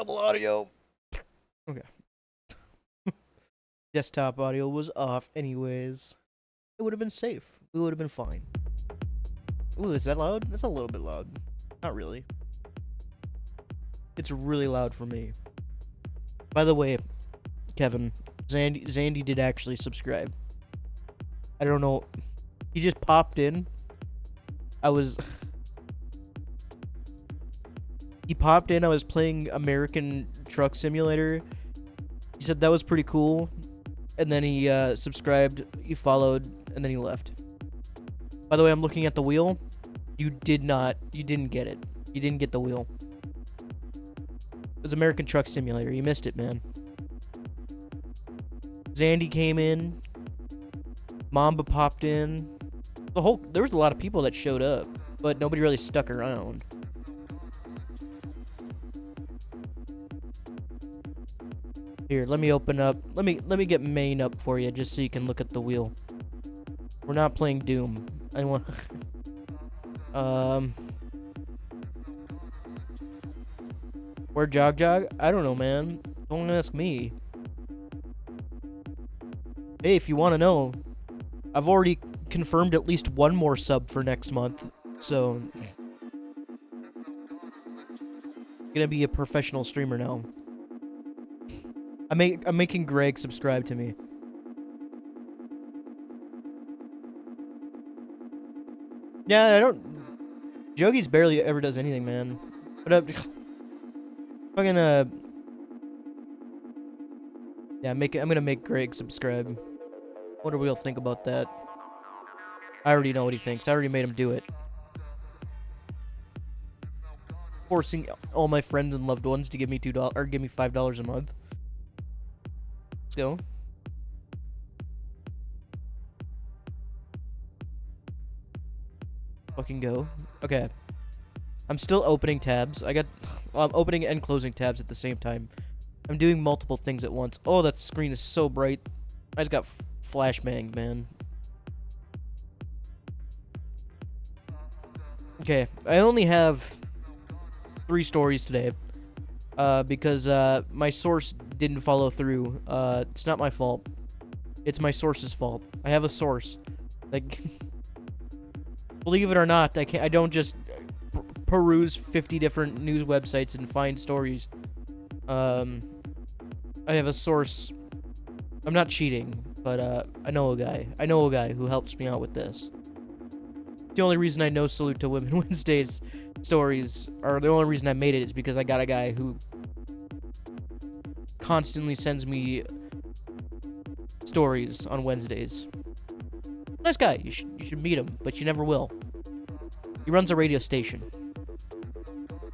double audio. Okay. Desktop audio was off anyways. It would have been safe. We would have been fine. Ooh, is that loud? That's a little bit loud. Not really. It's really loud for me. By the way, Kevin, Zandy did actually subscribe. I don't know. He just popped in. He popped in. I was playing American Truck Simulator. He said that was pretty cool. And then he subscribed, he followed, and then he left. By the way, I'm looking at the wheel. You didn't get it. You didn't get the wheel. It was American Truck Simulator. You missed it, man. Zandy came in. Mamba popped in. There was a lot of people that showed up, but nobody really stuck around. Here, let me open up. Let me get main up for you, just so you can look at the wheel. We're not playing Doom. I want. Where Jog? I don't know, man. Don't ask me. Hey, if you want to know, I've already confirmed at least one more sub for next month, so gonna be a professional streamer now. I'm making Greg subscribe to me. Yeah, I don't. Jogies barely ever does anything, man. But I'm gonna. Yeah, I'm gonna make Greg subscribe. What do we all think about that? I already know what he thinks. I already made him do it. Forcing all my friends and loved ones to give me $2 or give me $5 a month. Let's go. Fucking go. Okay. I'm still opening tabs. I'm opening and closing tabs at the same time. I'm doing multiple things at once. Oh, that screen is so bright. I just got flashbanged, man. Okay, I only have 3 stories today. Because my source didn't follow through. It's not my fault. It's my source's fault. I have a source. Like, believe it or not, I don't just peruse 50 different news websites and find stories. I have a source. I'm not cheating, but I know a guy. I know a guy who helps me out with this. The only reason I know Salute to Women Wednesdays stories, or the only reason I made it, is because I got a guy who constantly sends me stories on Wednesdays. Nice guy. You should meet him, but you never will. He runs a radio station.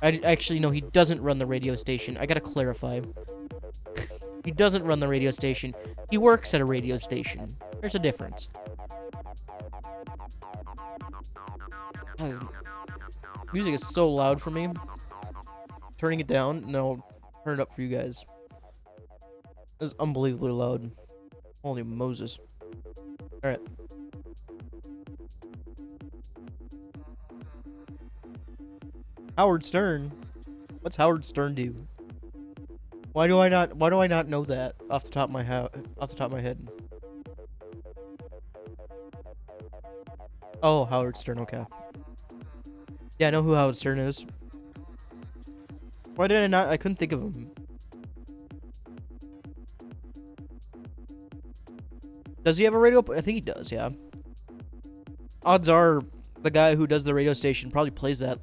Actually, no, he doesn't run the radio station. I gotta clarify. He doesn't run the radio station. He works at a radio station. There's a difference. Music is so loud for me. Turning it down, no, turn it up for you guys. It's unbelievably loud. Holy Moses. Alright. Howard Stern? What's Howard Stern do? Why do I not know that off the top of my head? Oh, Howard Stern, okay. Yeah, I know who Howard Stern is. Why did I not? I couldn't think of him. Does he have a radio? I think he does, yeah. Odds are the guy who does the radio station probably plays that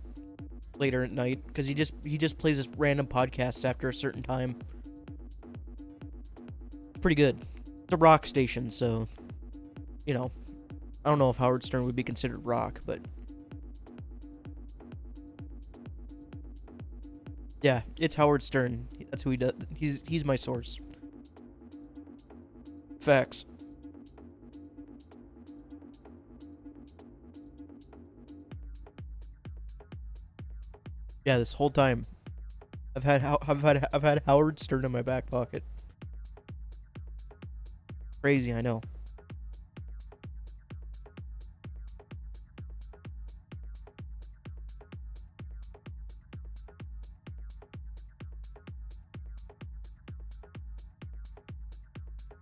later at night, because he just plays this random podcasts after a certain time. It's pretty good. It's a rock station, so, you know, I don't know if Howard Stern would be considered rock, but yeah, it's Howard Stern. That's who he does. He's my source. Facts. Yeah, this whole time, I've had Howard Stern in my back pocket. Crazy, I know.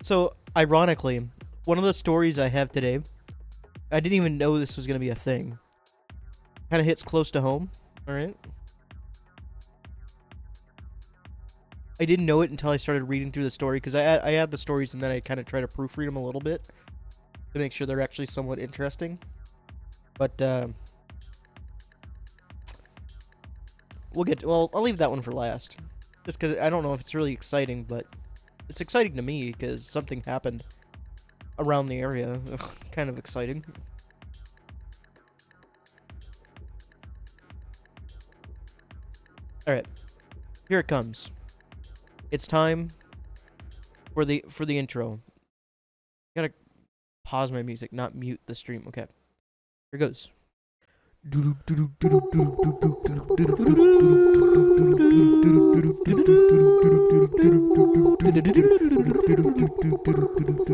So, ironically, one of the stories I have today, I didn't even know this was going to be a thing. Kind of hits close to home, alright? I didn't know it until I started reading through the story, because I add the stories and then I kind of try to proofread them a little bit to make sure they're actually somewhat interesting. But, well, I'll leave that one for last. Just because I don't know if it's really exciting, but it's exciting to me because something happened around the area. Ugh, kind of exciting. All right, here it comes. It's time for the intro. Gotta pause my music, not mute the stream. Okay, here goes.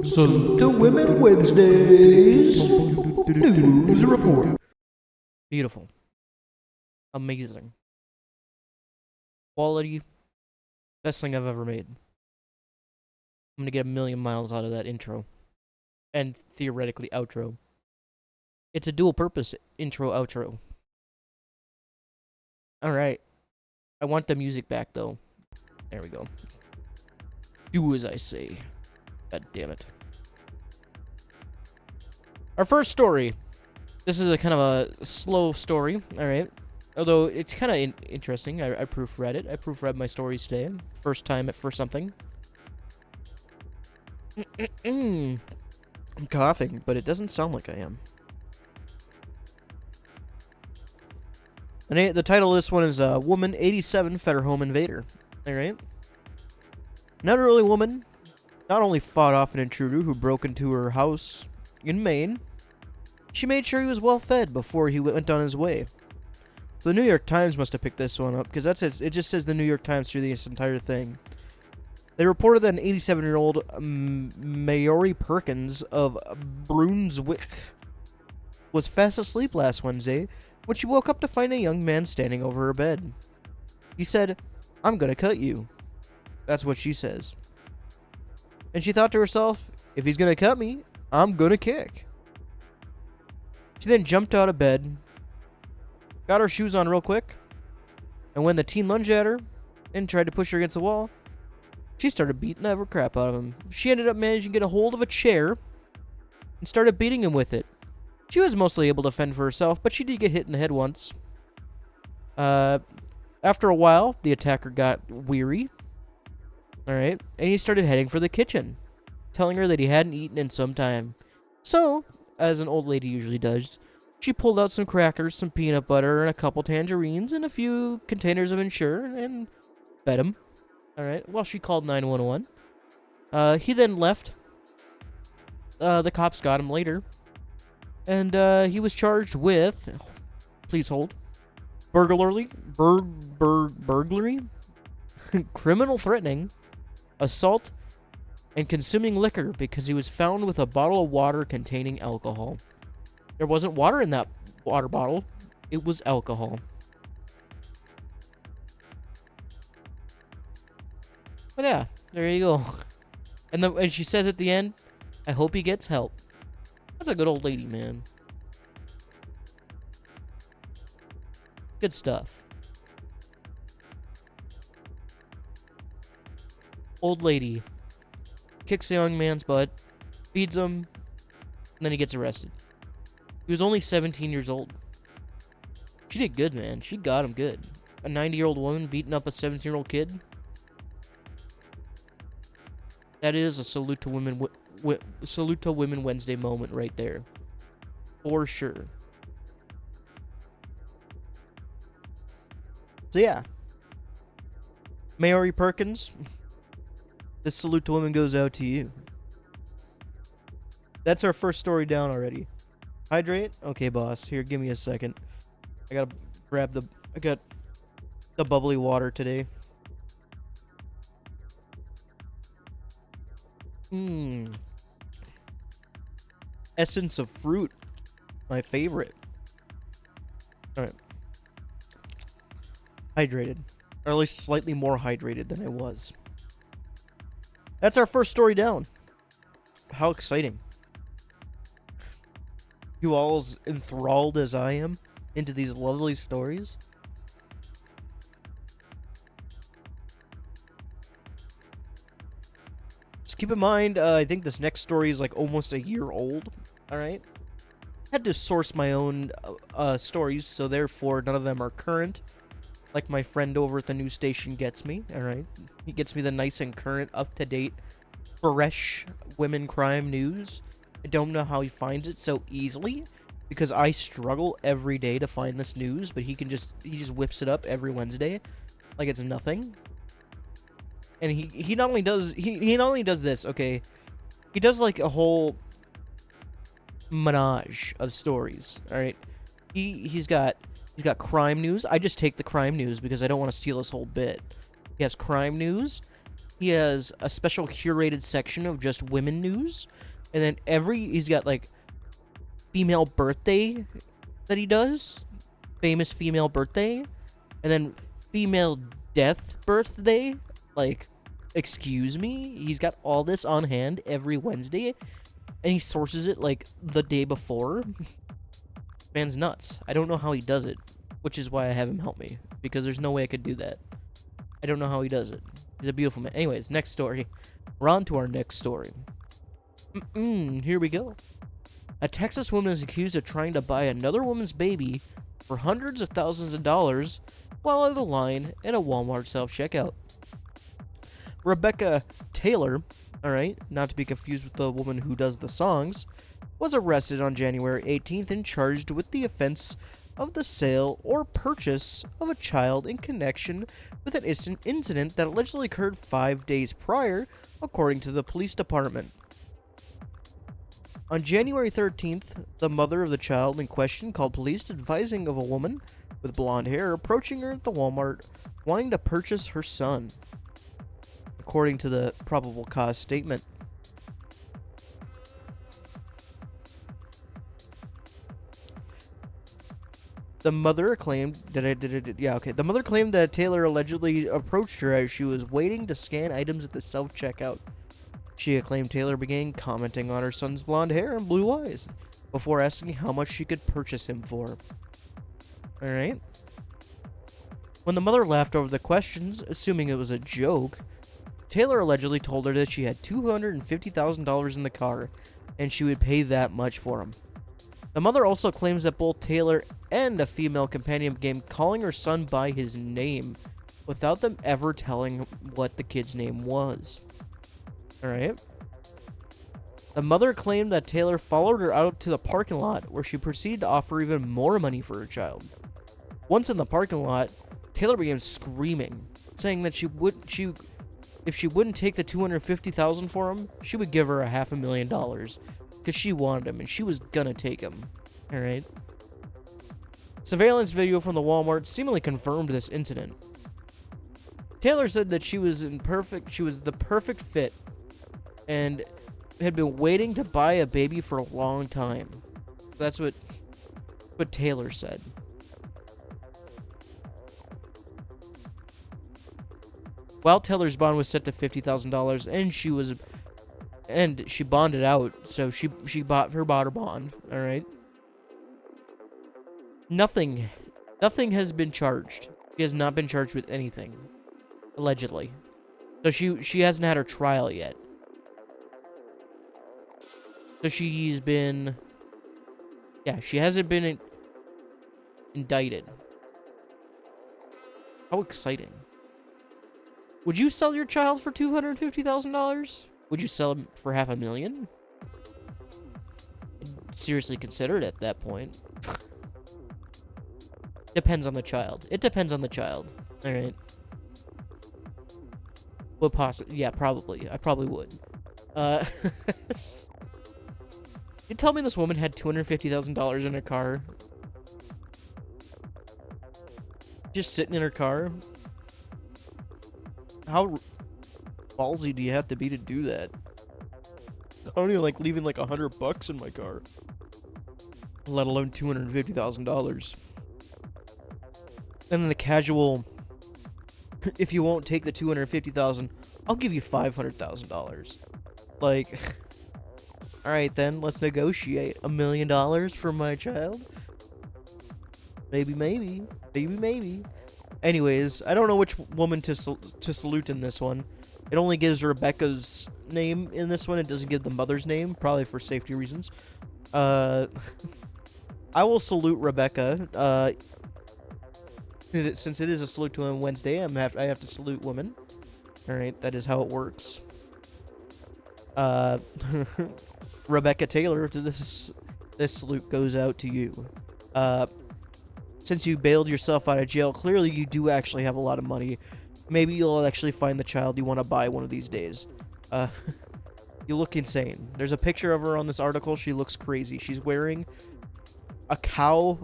Salute to Women Wednesdays News Report. Beautiful. Amazing. Quality. Best thing I've ever made. I'm gonna get 1,000,000 miles out of that intro. And theoretically outro. It's a dual purpose intro outro. Alright. I want the music back though. There we go. Do as I say. God damn it. Our first story. This is a kind of a slow story, alright? Although it's kind of interesting. I proofread it. I proofread my stories today. First time for something. I'm coughing, but it doesn't sound like I am. And the title of this one is Woman 87 Fed Her Home Invader. Alright? An elderly woman not only fought off an intruder who broke into her house in Maine, she made sure he was well fed before he went on his way. So the New York Times must have picked this one up, because it just says the New York Times through this entire thing. They reported that an 87-year-old Maori Perkins of Brunswick was fast asleep last Wednesday when she woke up to find a young man standing over her bed. He said, "I'm gonna cut you." That's what she says. And she thought to herself, if he's gonna cut me, I'm gonna kick. She then jumped out of bed, got her shoes on real quick, and when the teen lunged at her and tried to push her against the wall, she started beating the ever crap out of him. She ended up managing to get a hold of a chair and started beating him with it. She was mostly able to fend for herself, but she did get hit in the head once. After a while, the attacker got weary. Alright, and he started heading for the kitchen, telling her that he hadn't eaten in some time. So, as an old lady usually does, she pulled out some crackers, some peanut butter, and a couple tangerines, and a few containers of Ensure, and fed him. Alright, well, she called 911. He then left. The cops got him later. And, he was charged with, please hold, burglary, criminal threatening, assault, and consuming liquor because he was found with a bottle of water containing alcohol. There wasn't water in that water bottle. It was alcohol. But yeah, there you go. And she says at the end, I hope he gets help. That's a good old lady, man. Good stuff. Old lady kicks a young man's butt, feeds him, and then he gets arrested. He was only 17 years old. She did good, man. She got him good. A 90-year-old woman beating up a 17-year-old kid. That is a salute to Women Wednesday moment right there, for sure. So yeah, Maori Perkins. This salute to women goes out to you. That's our first story down already. Hydrate? Okay, boss. Here, give me a second. I gotta grab I got the bubbly water today. Essence of fruit. My favorite. Alright. Hydrated. Or at least slightly more hydrated than I was. That's our first story down. How exciting. You all as enthralled as I am into these lovely stories. Just keep in mind, I think this next story is like almost a year old. Alright? Had to source my own stories, so therefore none of them are current. Like my friend over at the news station gets me, alright? He gets me the nice and current, up-to-date, fresh women crime news. I don't know how he finds it so easily, because I struggle every day to find this news, but he just whips it up every Wednesday like it's nothing. And he not only does this, okay, he does like a whole menage of stories, all right? He's got crime news. I just take the crime news because I don't want to steal his whole bit. He has crime news. He has a special curated section of just women news, and then he's got like female birthday that he does, famous female birthday, and then female death birthday. Like, excuse me? He's got all this on hand every Wednesday, and he sources it like the day before. Man's nuts. I don't know how he does it, which is why I have him help me, because there's no way I could do that. I don't know how he does it. He's a beautiful man. Anyways, next story. We're on to our next story. Here we go. A Texas woman is accused of trying to buy another woman's baby for hundreds of thousands of dollars while at a line at a Walmart self-checkout. Rebecca Taylor, alright, not to be confused with the woman who does the songs, was arrested on January 18th and charged with the offense of the sale or purchase of a child in connection with an incident that allegedly occurred 5 days prior, according to the police department. On January 13th, the mother of the child in question called police advising of a woman with blonde hair approaching her at the Walmart wanting to purchase her son, according to the probable cause statement. The mother claimed that Taylor allegedly approached her as she was waiting to scan items at the self-checkout. She claimed Taylor began commenting on her son's blonde hair and blue eyes before asking how much she could purchase him for. Alright. When the mother laughed over the questions, assuming it was a joke, Taylor allegedly told her that she had $250,000 in the car and she would pay that much for him. The mother also claims that both Taylor and a female companion began calling her son by his name without them ever telling what the kid's name was. Alright. The mother claimed that Taylor followed her out to the parking lot where she proceeded to offer even more money for her child. Once in the parking lot, Taylor began screaming, saying that if she wouldn't take the $250,000 for him, she would give her $500,000 because she wanted him and she was gonna take him. Alright. Surveillance video from the Walmart seemingly confirmed this incident. Taylor said that she was the perfect fit and had been waiting to buy a baby for a long time. That's what Taylor said. While Taylor's bond was set to $50,000 and she bonded out, so she bought her bond, all right? Nothing has been charged. She has not been charged with anything, allegedly. So she hasn't had her trial yet. So she hasn't been indicted. How exciting. Would you sell your child for $250,000? Would you sell him for $500,000? I'd seriously consider it at that point. Depends on the child. It depends on the child. All right. Would possibly? Yeah, probably. I probably would. You tell me this woman had $250,000 in her car, just sitting in her car. How ballsy do you have to be to do that? I don't even like leaving like $100 in my car, let alone $250,000. And then the casual, if you won't take the $250,000, I'll give you $500,000. Like, All right, then let's negotiate $1 million for my child. Maybe, maybe, maybe, maybe. Anyways, I don't know which woman to salute in this one. It only gives Rebecca's name in this one. It doesn't give the mother's name, probably for safety reasons. I will salute Rebecca. Since it is a salute to a Wednesday, I have to salute women. All right, that is how it works. Rebecca Taylor, this salute goes out to you. Since you bailed yourself out of jail, clearly you do actually have a lot of money. Maybe you'll actually find the child you want to buy one of these days. You look insane. There's a picture of her on this article. She looks crazy. She's wearing a cow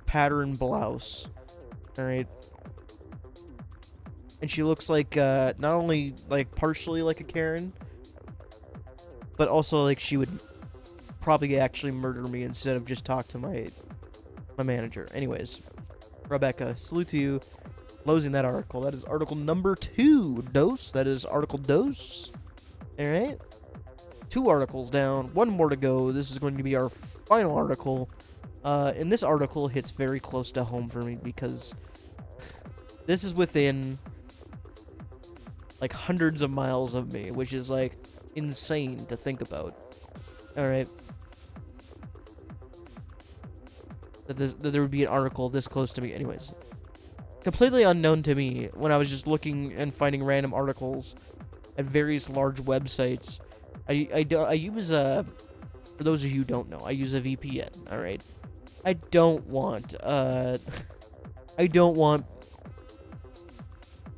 pattern blouse. All right. And she looks like, not only like partially like a Karen, but also like she would probably actually murder me instead of just talk to my manager. Anyways, Rebecca, salute to you. Closing that article. That is article number 2. Dose. That is article dose. All right. 2 articles down. 1 more to go. This is going to be our final article. And this article hits very close to home for me because this is within like hundreds of miles of me, which is like insane to think about. All right. That there would be an article this close to me. Anyways, completely unknown to me when I was just looking and finding random articles at various large websites. I use for those of you who don't know, I use a VPN. All right. I don't want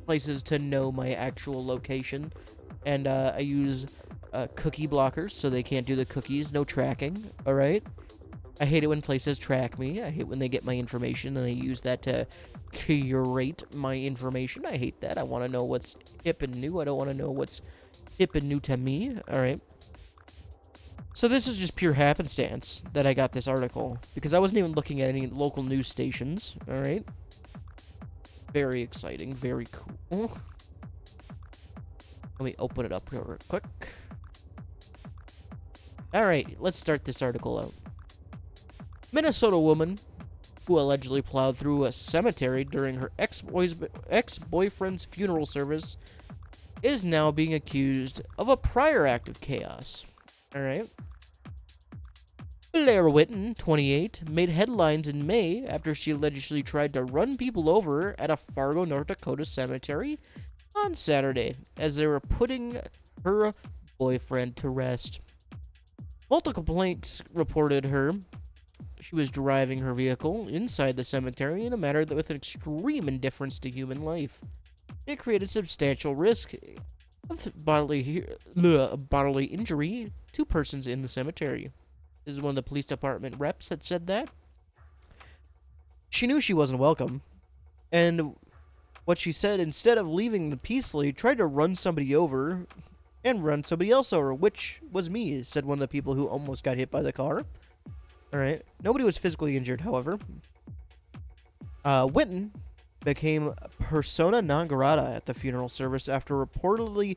places to know my actual location, and I use cookie blockers so they can't do the cookies. No tracking. All right. I hate it when places track me. I hate when they get my information and they use that to curate my information. I hate that. I want to know what's hip and new. I don't want to know what's hip and new to me. All right. So this is just pure happenstance that I got this article because I wasn't even looking at any local news stations. All right. Very exciting. Very cool. Let me open it up real quick. All right. Let's start this article out. Minnesota woman who allegedly plowed through a cemetery during her ex-boyfriend's funeral service is now being accused of a prior act of chaos. All right. Blair Whitten, 28, made headlines in May after she allegedly tried to run people over at a Fargo, North Dakota cemetery on Saturday as they were putting her boyfriend to rest. Multiple complaints reported she was driving her vehicle inside the cemetery in a manner that with an extreme indifference to human life. It created substantial risk of bodily injury to persons in the cemetery. This is one of the police department reps that said that. She knew she wasn't welcome, and what she said, instead of leaving them peacefully, tried to run somebody over and run somebody else over, which was me, said one of the people who almost got hit by the car. Alright. Nobody was physically injured, however. Whitten became persona non grata at the funeral service after reportedly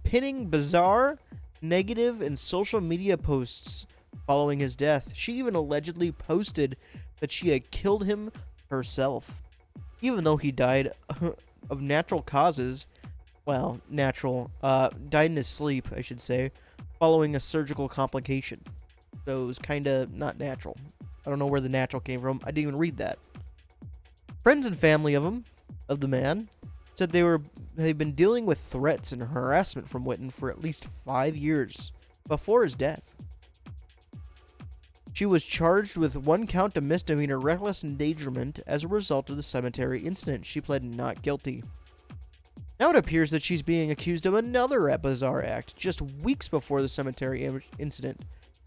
pinning bizarre, negative, and social media posts following his death. She even allegedly posted that she had killed him herself. Even though he died of natural causes. Well, died in his sleep, I should say, following a surgical complication. So it was kind of not natural. I don't know where the natural came from. I didn't even read that. Friends and family of the man, said they've been dealing with threats and harassment from Whitten for at least 5 years before his death. She was charged with 1 count of misdemeanor reckless endangerment as a result of the cemetery incident. She pled not guilty. Now it appears that she's being accused of another bizarre act just weeks before the cemetery incident.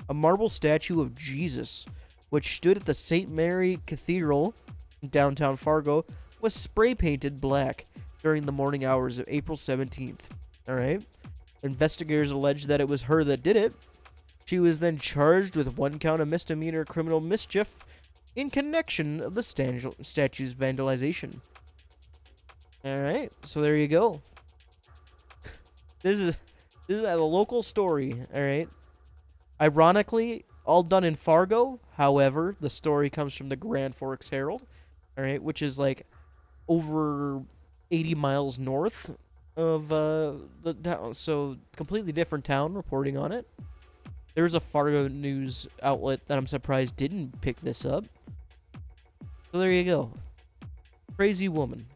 A marble statue of Jesus, which stood at the St. Mary Cathedral in downtown Fargo, was spray painted black during the morning hours of April 17th. All right. Investigators allege that it was her that did it. She was then charged with 1 count of misdemeanor criminal mischief in connection of the statue's vandalization. All right. So there you go. This This is a local story, all right? Ironically, all done in Fargo. However, the story comes from the Grand Forks Herald, all right, which is like over 80 miles north of the town. So, completely different town reporting on it. There's a Fargo news outlet that I'm surprised didn't pick this up. So, there you go. Crazy woman.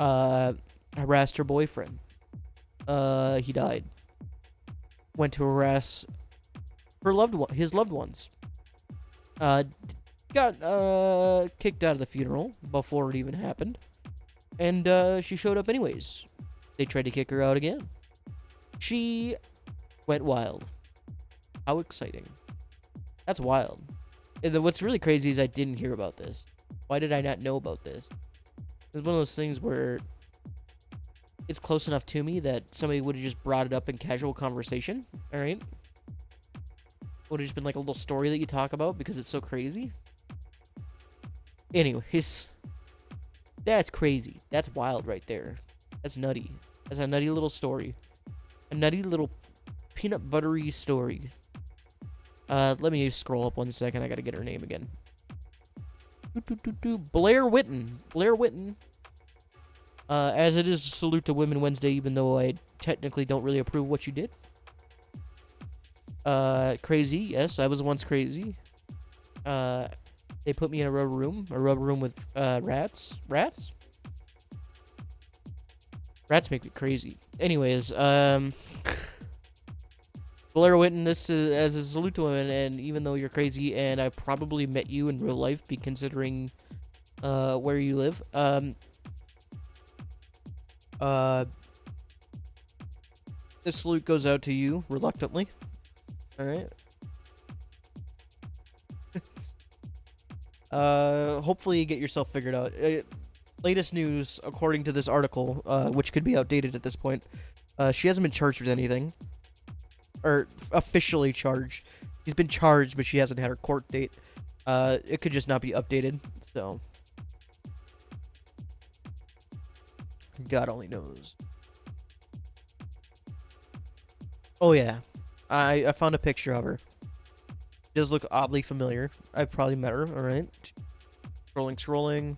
Harassed her boyfriend. He died. Went to harass his loved ones. Got kicked out of the funeral before it even happened, and she showed up anyways. They tried to kick her out again. She went wild. How exciting! That's wild. And what's really crazy is I didn't hear about this. Why did I not know about this? It's one of those things where it's close enough to me that somebody would have just brought it up in casual conversation. All right. Would have just been like a little story that you talk about because it's so crazy. Anyways, that's crazy. That's wild right there. That's nutty. That's a nutty little story. A nutty little peanut buttery story. Let me scroll up 1 second. I gotta get her name again. Blair Whitten. Blair Whitten. As it is a salute to Women Wednesday, even though I technically don't really approve of what you did. Crazy. Yes, I was once crazy. They put me in a rubber room with, rats. Rats make me crazy. Anyways, Blair Whitten, this is as a salute to women, and even though you're crazy, and I probably met you in real life, be considering, where you live, this salute goes out to you, reluctantly. Alright. Hopefully you get yourself figured out. Latest news, according to this article, which could be outdated at this point, she hasn't been charged with anything. Or officially charged. She's been charged, but she hasn't had her court date. It could just not be updated, so. God only knows. Oh yeah. I found a picture of her. She does look oddly familiar. I've probably met her, alright. Scrolling.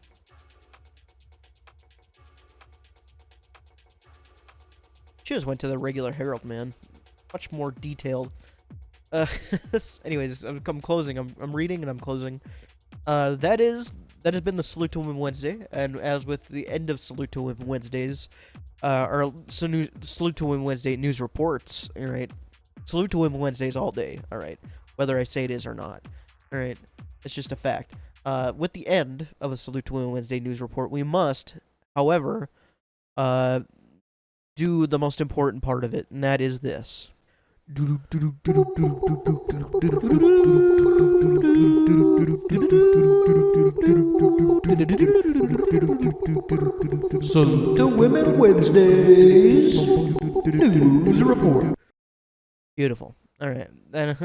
She just went to the regular Herald, man. Much more detailed. Anyways, I'm closing. I'm reading and I'm closing. That has been the Salute to Women Wednesday, and as with the end of Salute to Women Wednesdays, Salute to Women Wednesday news reports, alright? Salute to Women Wednesdays all day, alright? Whether I say it is or not, alright? It's just a fact. With the end of a Salute to Women Wednesday news report, we must, however, do the most important part of it, and that is this. Salute to Women Wednesdays news report. Beautiful. All right. Then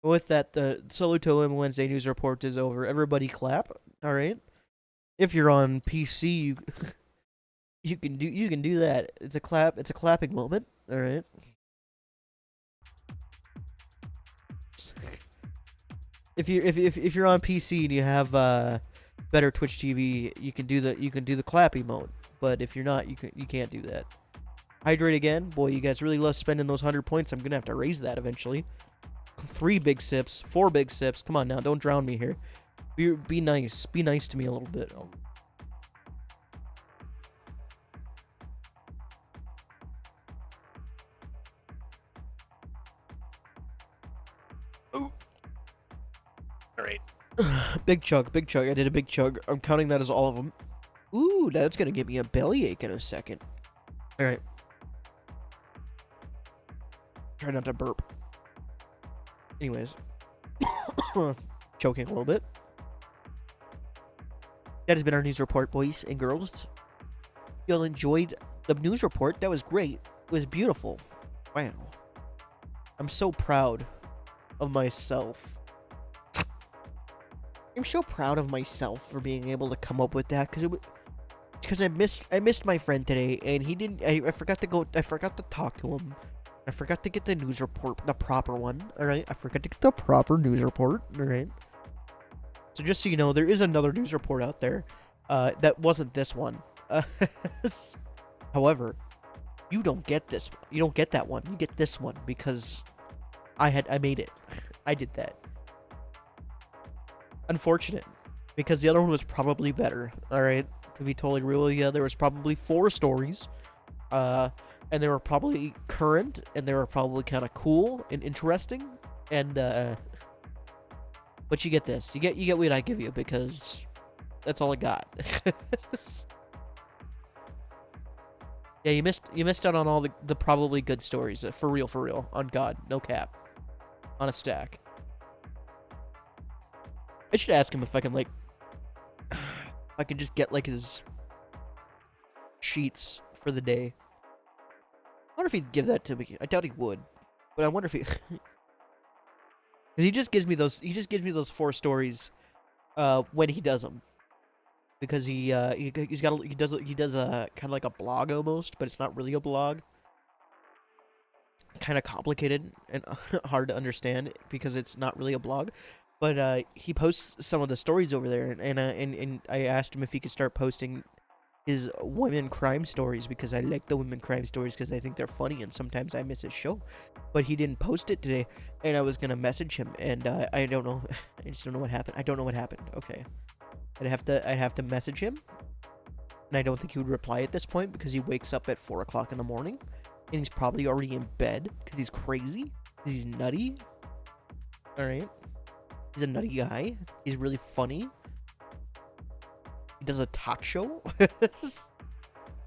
with that, the Salute to Women Wednesday news report is over. Everybody clap. All right. If you're on PC, you can do that. It's a clap. It's a clapping moment. All right. If you're on PC and you have better Twitch TV, you can do the clap emote. But if you're not, you can't do that. Hydrate again. Boy, you guys really love spending those 100 points. I'm gonna have to raise that eventually. 3 big sips, 4 big sips. Come on now, don't drown me here. Be nice. Be nice to me a little bit. Ooh. All right. Big chug. I did a big chug. I'm counting that as all of them. Ooh, that's gonna give me a bellyache in a second. All right. Try not to burp. Anyways. Choking a little bit. That has been our news report, boys and girls. Y'all enjoyed the news report. That was great. It was beautiful. Wow. I'm so proud of myself. I'm so proud of myself for being able to come up with that, because because I missed my friend today, and he didn't. I forgot to talk to him. I forgot to get the news report, the proper one. All right, I forgot to get the proper news report. All right. So just so you know, there is another news report out there. That wasn't this one. However, you don't get this. You don't get that one. You get this one because I made it. I did that. Unfortunate, because the other one was probably better. All right, to be totally real with you, there was probably 4 stories, and they were probably current, and they were probably kind of cool and interesting, and but you get this. You get what I give you because that's all I got. Yeah, you missed out on all the probably good stories. For real, on God, no cap, on a stack. I should ask him if I can, like, if I can just get, like, his sheets for the day. I wonder if he'd give that to me. I doubt he would, but I wonder if he... Because he just gives me those 4 stories when he does them. Because he does a kind of like a blog almost, but it's not really a blog. Kind of complicated and hard to understand because it's not really a blog. But he posts some of the stories over there, and I asked him if he could start posting his women crime stories because I like the women crime stories because I think they're funny, and sometimes I miss his show. But he didn't post it today, and I was gonna message him, and I don't know. I just don't know what happened. I don't know what happened. Okay, I'd have to message him, and I don't think he would reply at this point because he wakes up at 4 o'clock in the morning, and he's probably already in bed because he's crazy. Because he's nutty. All right. He's a nutty guy. He's really funny. He does a talk show.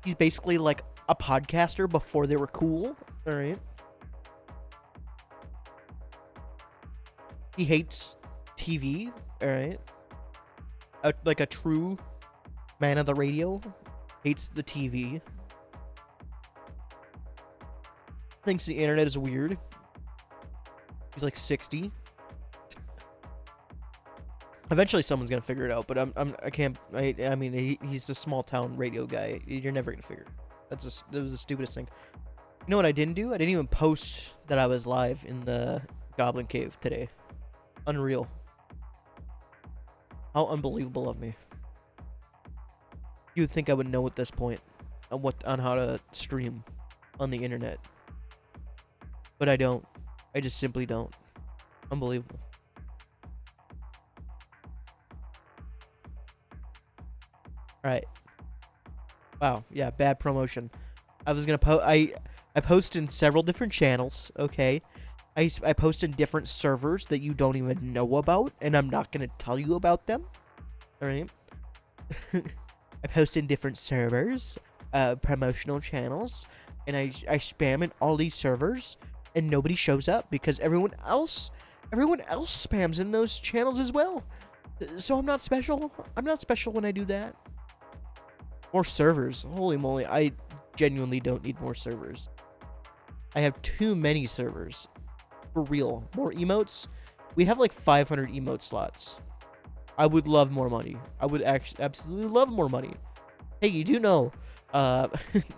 He's basically like a podcaster before they were cool. All right. He hates TV. All right. Like a true man of the radio. Hates the TV. Thinks the internet is weird. He's like 60. Eventually, someone's gonna figure it out, but I mean, he's a small town radio guy. You're never gonna figure it. That was the stupidest thing. You know what I didn't do? I didn't even post that I was live in the Goblin Cave today. Unreal. How unbelievable of me. You would think I would know at this point on how to stream on the internet, but I don't. I just simply don't. Unbelievable. Alright. Wow, yeah, bad promotion. I was gonna I post in several different channels, okay? I post in different servers that you don't even know about, and I'm not gonna tell you about them. Alright? I post in different servers, promotional channels, and I spam in all these servers, and nobody shows up because everyone else spams in those channels as well. So I'm not special. I'm not special when I do that. More servers. Holy moly, I genuinely don't need more servers. I have too many servers. For real. More emotes? We have like 500 emote slots. I would love more money. I would actually absolutely love more money. Hey, you do know,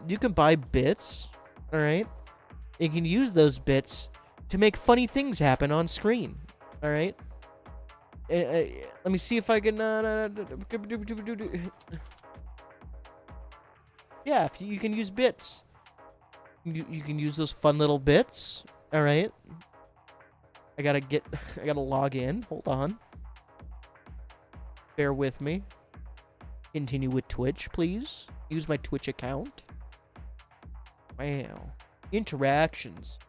you can buy bits, alright? You can use those bits to make funny things happen on screen, alright? Let me see if I can, yeah, if you can use bits. You can use those fun little bits. All right. I gotta log in. Hold on. Bear with me. Continue with Twitch, please. Use my Twitch account. Wow. Interactions.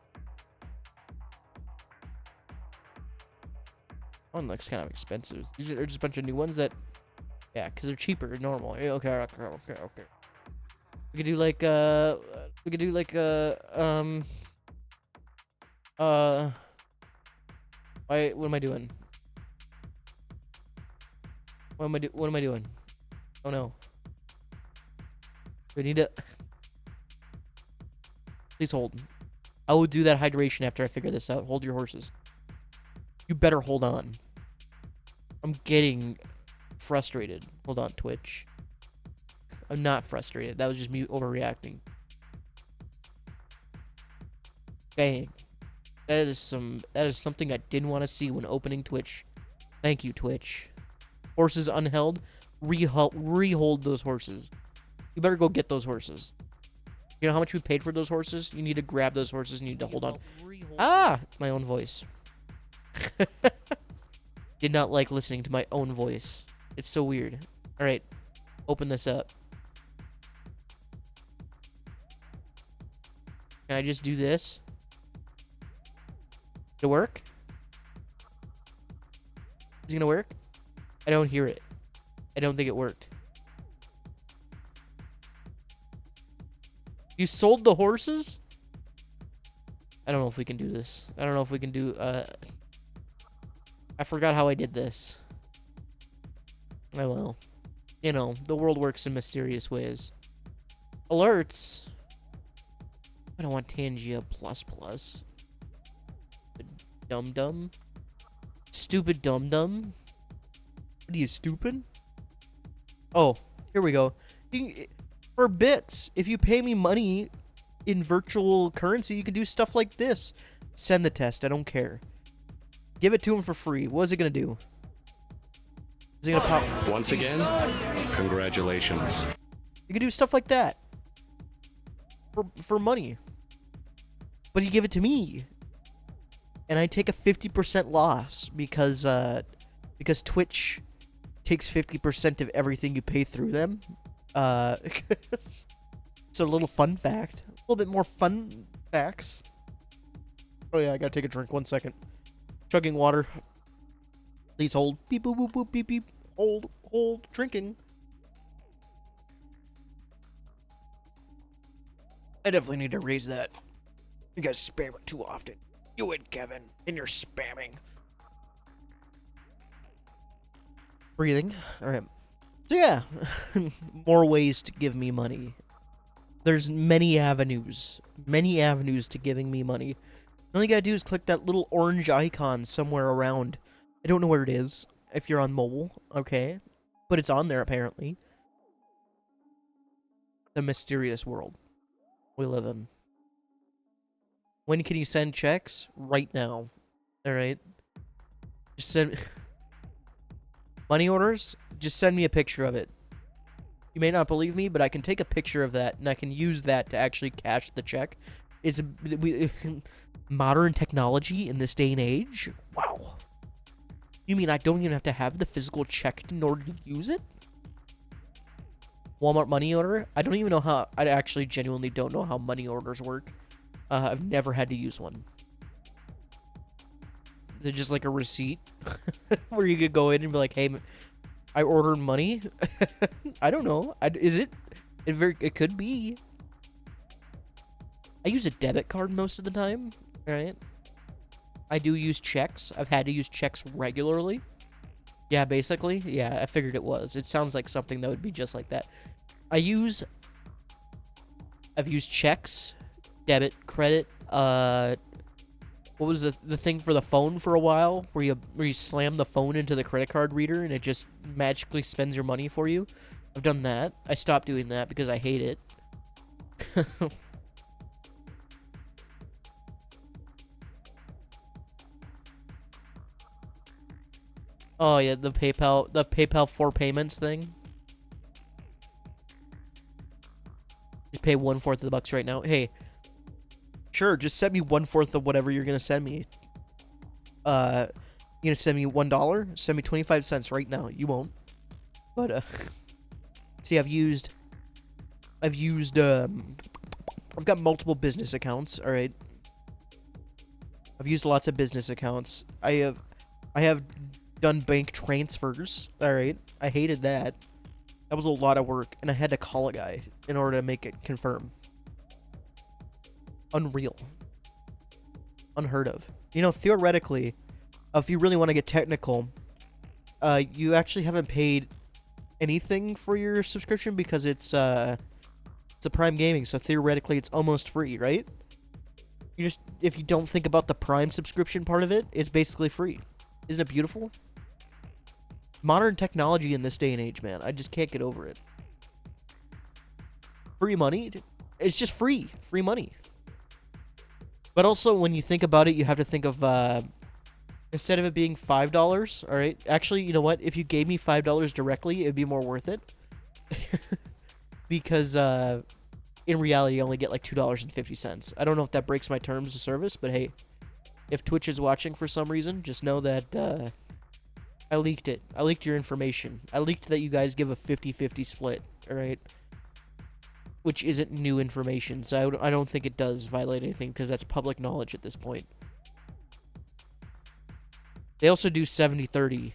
One looks kind of expensive. These are just a bunch of new ones that, yeah, because they're cheaper than normal. Okay. We could do like what am I doing? What am I doing? Oh no. We need to please hold. I will do that hydration after I figure this out. Hold your horses. You better hold on. I'm getting frustrated. Hold on, Twitch. I'm not frustrated. That was just me overreacting. Dang. That is something I didn't want to see when opening Twitch. Thank you, Twitch. Horses unheld. Rehold those horses. You better go get those horses. You know how much we paid for those horses? You need to grab those horses. You need to hold on. Ah! My own voice. Did not like listening to my own voice. It's so weird. Alright. Open this up. Can I just do this? Did it work? Is it gonna work? I don't hear it. I don't think it worked. You sold the horses? I don't know if we can do this. I don't know if we can do, I forgot how I did this. Oh well. You know, the world works in mysterious ways. Alerts? I don't want Tangia++. Dum-dum? Stupid dum-dum? What are you, stupid? Oh, here we go. For bits, if you pay me money in virtual currency, you can do stuff like this. Send the test. I don't care. Give it to him for free. What is it going to do? Is it going to pop? Once again, congratulations. You can do stuff like that. For money. But you give it to me. And I take a 50% loss because Twitch takes 50% of everything you pay through them. So a little fun fact. A little bit more fun facts. Oh yeah, I gotta take a drink. 1 second. Chugging water. Please hold. Beep boop boop boop beep beep. Hold. Drinking. I definitely need to raise that. You guys spam it too often. You and Kevin, and you're spamming. Breathing. Alright. So yeah, more ways to give me money. There's many avenues to giving me money. All you gotta do is click that little orange icon somewhere around. I don't know where it is, if you're on mobile, okay? But it's on there, apparently. The mysterious world we live in. When can you send checks? Right now. Alright? Just send... Money orders? Just send me a picture of it. You may not believe me, but I can take a picture of that, and I can use that to actually cash the check. It's modern technology in this day and age? Wow. You mean I don't even have to have the physical check in order to use it? Walmart money order? I don't even know how... I actually genuinely don't know how money orders work. I've never had to use one. Is it just like a receipt? Where you could go in and be like, hey, I ordered money? I don't know. Is it? It could be. I use a debit card most of the time, right? I do use checks. I've had to use checks regularly. Yeah, basically. Yeah, I figured it was. It sounds like something that would be just like that. I've used checks, debit, credit, what was the thing for the phone for a while, where you slam the phone into the credit card reader and it just magically spends your money for you? I've done that. I stopped doing that because I hate it. Oh yeah, the PayPal for payments thing. Just pay 1/4 of the bucks right now. Hey, sure, just send me 1/4 of whatever you're gonna send me. You gonna send me $1? Send me 25 cents right now. You won't. But see, I've got multiple business accounts. All right. I've used lots of business accounts. I have done bank transfers. All right. I hated that. That was a lot of work, and I had to call a guy in order to make it confirm. Unreal. Unheard of. You know, theoretically, if you really want to get technical, you actually haven't paid anything for your subscription because it's a Prime Gaming, so theoretically it's almost free, right? You just, if you don't think about the Prime subscription part of it, it's basically free. Isn't it beautiful? Modern technology in this day and age, man. I just can't get over it. free money. It's just free money. But also, when you think about it, you have to think of, instead of it being $5, all right? Actually, you know what? If you gave me $5 directly, it'd be more worth it. Because, in reality, I only get like $2.50. I don't know if that breaks my terms of service, but hey, if Twitch is watching for some reason, just know that, I leaked it. I leaked your information. I leaked that you guys give a 50-50 split, all right? Which isn't new information, so I don't think it does violate anything, because that's public knowledge at this point. They also do 70-30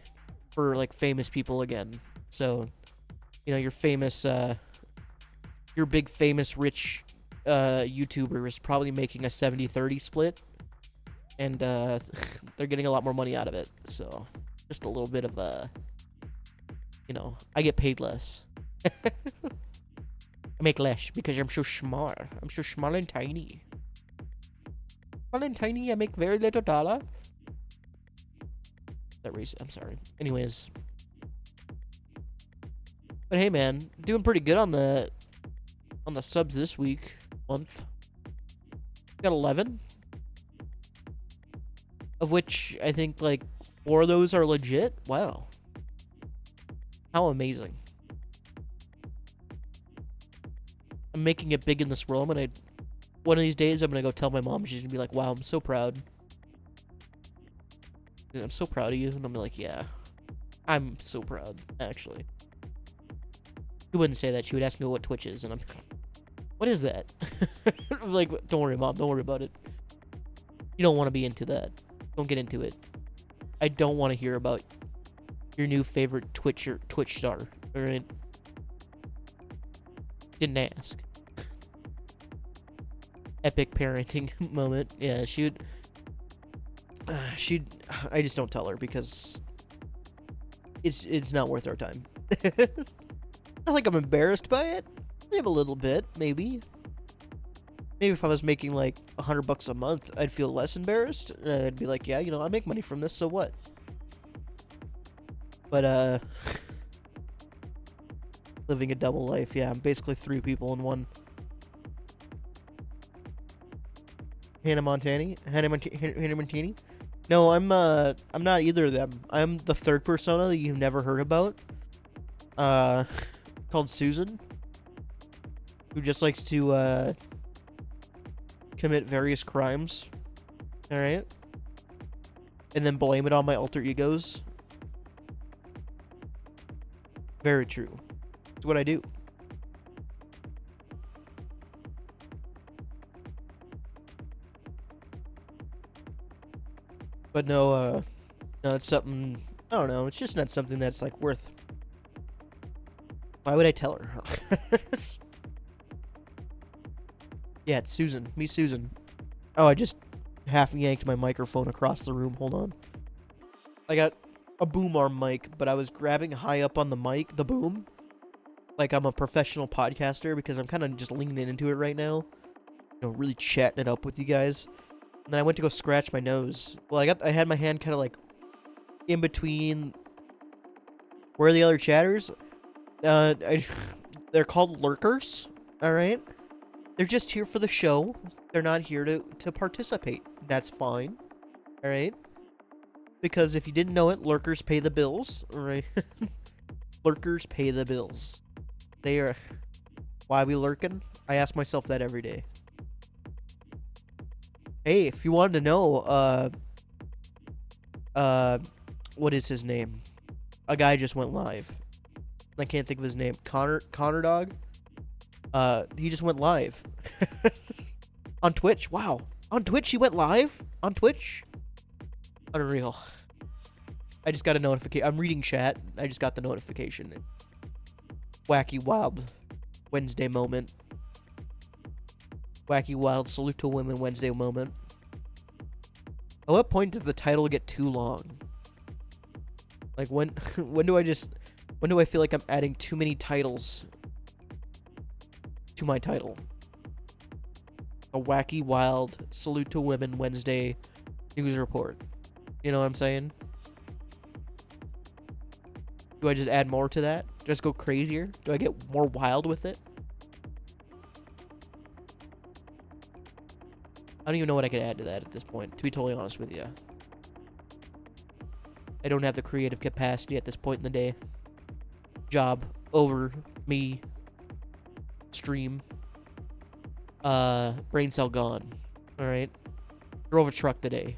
for, like, famous people again. So, you know, your famous, your big famous rich YouTuber is probably making a 70-30 split. And they're getting a lot more money out of it. So, just a little bit of you know, I get paid less. I make less because I'm so small. I'm so small and tiny. Small and tiny, I make very little dollar. That race, I'm sorry. Anyways. But hey man, doing pretty good on the subs this month. Got 11. Of which I think like 4 of those are legit. Wow. How amazing. I'm making it big in this role, and one of these days I'm gonna go tell my mom. She's gonna be like, wow, I'm so proud. I'm so proud of you. And I'm like, yeah. I'm so proud, actually. She wouldn't say that. She would ask me what Twitch is, and I'm what is that? I'm like, don't worry, Mom. Don't worry about it. You don't want to be into that. Don't get into it. I don't want to hear about your new favorite Twitch star. Alright? Didn't ask. Epic parenting moment. Yeah, she'd I just don't tell her because it's not worth our time. Not like I'm embarrassed by it. Maybe a little bit, maybe. Maybe if I was making like $100 a month, I'd feel less embarrassed. I'd be like, yeah, you know, I make money from this, so what? But living a double life, yeah, I'm basically 3 people in one. Hannah Montani? No, I'm not either of them. I'm the third persona that you've never heard about. Called Susan, who just likes to commit various crimes. All right, and then blame it on my alter egos. Very true. It's what I do. But no, it's something, I don't know, it's just not something that's, like, worth... Why would I tell her? Yeah, it's Susan. Me, Susan. Oh, I just half yanked my microphone across the room. Hold on. I got a boom arm mic, but I was grabbing high up on the mic, the boom, like I'm a professional podcaster, because I'm kind of just leaning into it right now. You know, really chatting it up with you guys. And then I went to go scratch my nose. Well, I had my hand kind of like in between where the other chatters. They're called lurkers. All right, they're just here for the show. They're not here to participate. That's fine. All right, because if you didn't know it, lurkers pay the bills. All right, lurkers pay the bills. They are. Why we lurking? I ask myself that every day. Hey, if you wanted to know, what is his name? A guy just went live. I can't think of his name. Connor Dog? He just went live. On Twitch. Wow. On Twitch, he went live? On Twitch? Unreal. I just got a notification. I'm reading chat. I just got the notification. Wacky Wild Wednesday moment. Wacky Wild Salute to Women Wednesday moment. At what point does the title get too long? Like when do I feel like I'm adding too many titles to my title? A Wacky Wild Salute to Women Wednesday news report. You know what I'm saying? Do I just add more to that? Just go crazier? Do I get more wild with it? I don't even know what I could add to that at this point, to be totally honest with you. I don't have the creative capacity at this point in the day. Job over me. Stream. Brain cell gone. Alright. Drove a truck today.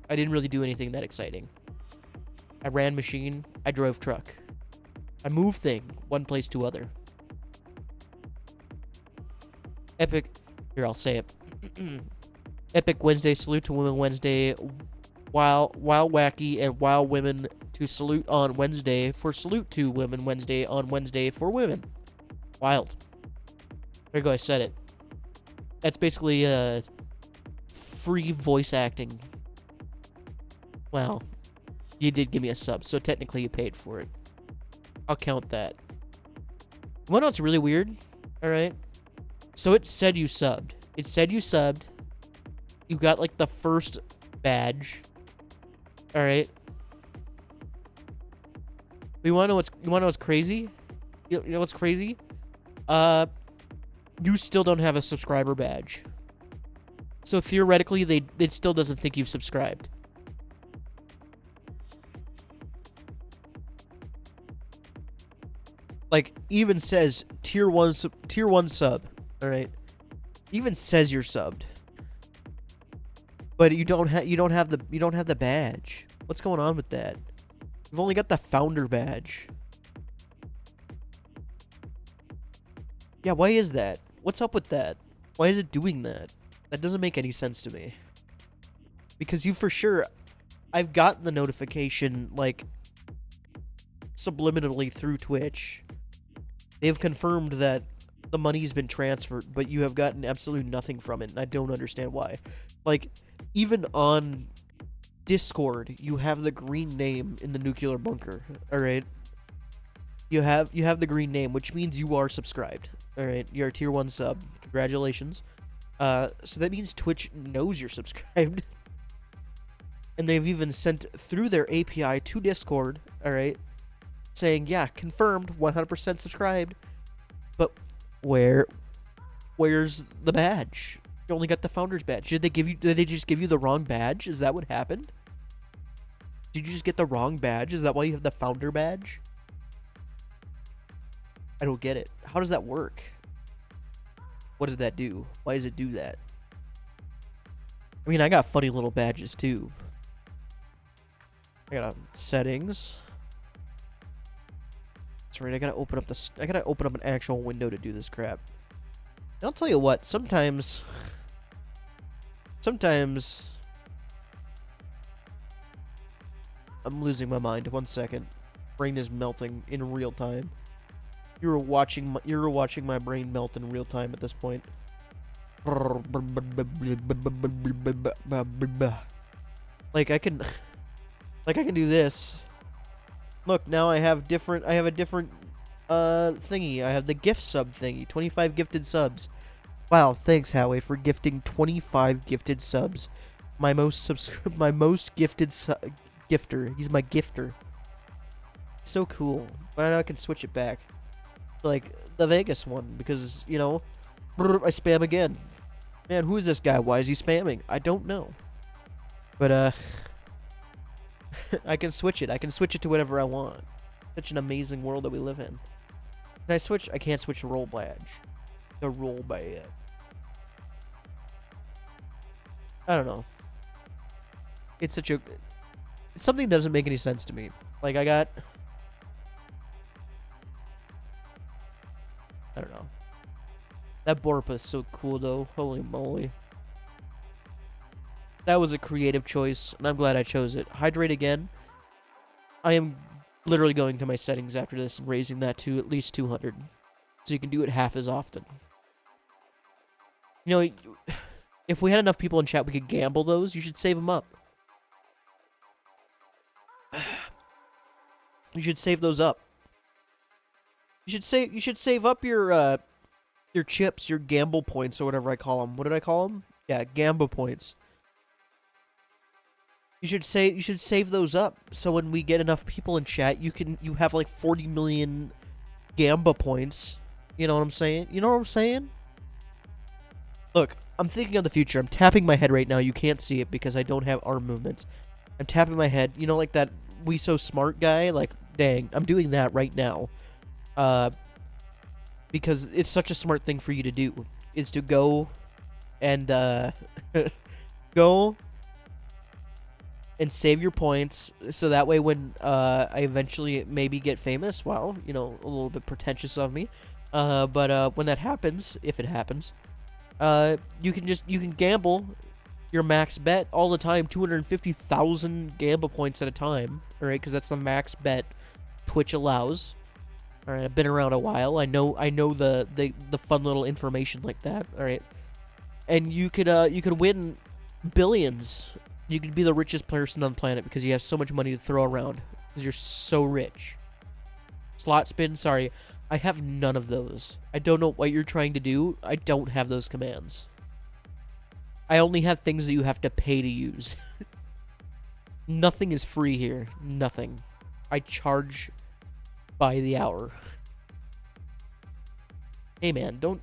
I didn't really do anything that exciting. I ran machine. I drove truck. I moved thing. One place to other. Epic. Here, I'll say it. Epic Wednesday. Salute to Women Wednesday. Wild Wacky and Wild Women to salute on Wednesday for Salute to Women Wednesday on Wednesday for women. Wild. There you go, I said it. That's basically free voice acting. Well, you did give me a sub, so technically you paid for it. I'll count that. You wanna know what's really weird? Alright. So it said you subbed. It said you subbed. You got like the first badge. Alright. You wanna know what's crazy? You know what's crazy? You still don't have a subscriber badge. So theoretically, it still doesn't think you've subscribed. Like, even says tier one sub. All right, even says you're subbed, but you don't have the badge. What's going on with that? You've only got the founder badge. Yeah, why is that? What's up with that? Why is it doing that? That doesn't make any sense to me. Because I've gotten the notification, like, subliminally through Twitch. They've confirmed that the money's been transferred, but you have gotten absolutely nothing from it, and I don't understand why. Like, even on Discord, you have the green name in the nuclear bunker, alright? You have the green name, which means you are subscribed. Alright, you're a tier 1 sub. Congratulations. So that means Twitch knows you're subscribed. And they've even sent through their API to Discord, alright, saying, yeah, confirmed, 100% subscribed. But where's the badge? You only got the founder's badge. Did they just give you the wrong badge? Is that what happened? Did you just get the wrong badge? Is that why you have the founder badge? I don't get it. How does that work? What does that do? Why does it do that? I mean, I got funny little badges too. I got settings. That's right. I gotta open up an actual window to do this crap. And I'll tell you what. Sometimes I'm losing my mind. 1 second. Brain is melting in real time. You're watching my brain melt in real time at this point. Like I can do this. Look, now I have a different thingy. I have the gift sub thingy. 25 gifted subs. Wow, thanks Howie for gifting 25 gifted subs. My most gifted gifter. He's my gifter. So cool. But now I can switch it back. Like the Vegas one, because, you know, I spam again. Man, who is this guy? Why is he spamming? I don't know. But I can switch it. I can switch it to whatever I want. Such an amazing world that we live in. Can I switch? I can't switch the role badge. The role badge. I don't know. It's something that doesn't make any sense to me. Like I don't know. That Borpa is so cool, though. Holy moly. That was a creative choice, and I'm glad I chose it. Hydrate again. I am literally going to my settings after this and raising that to at least 200. So you can do it half as often. You know, if we had enough people in chat, we could gamble those. You should save them up. You should save those up. You should save up your chips, your gamble points, or whatever I call them. What did I call them? Yeah, gamble points. You should save those up so when we get enough people in chat, you have like 40 million Gamba points. You know what I'm saying? You know what I'm saying? Look, I'm thinking of the future. I'm tapping my head right now. You can't see it because I don't have arm movements. I'm tapping my head. You know, like that We So Smart guy? Like, dang, I'm doing that right now. Because it's such a smart thing for you to do. Is to go and, go and save your points. So that way when, I eventually maybe get famous, well, you know, a little bit pretentious of me. But when that happens, if it happens, you can gamble your max bet all the time, 250,000 gamble points at a time, all right? Because that's the max bet Twitch allows. All right, I've been around a while. I know the fun little information like that. All right, and you could win billions. You could be the richest person on the planet because you have so much money to throw around because you're so rich. Slot spin, sorry. I have none of those. I don't know what you're trying to do. I don't have those commands. I only have things that you have to pay to use. Nothing is free here. Nothing. I charge by the hour. Hey man, don't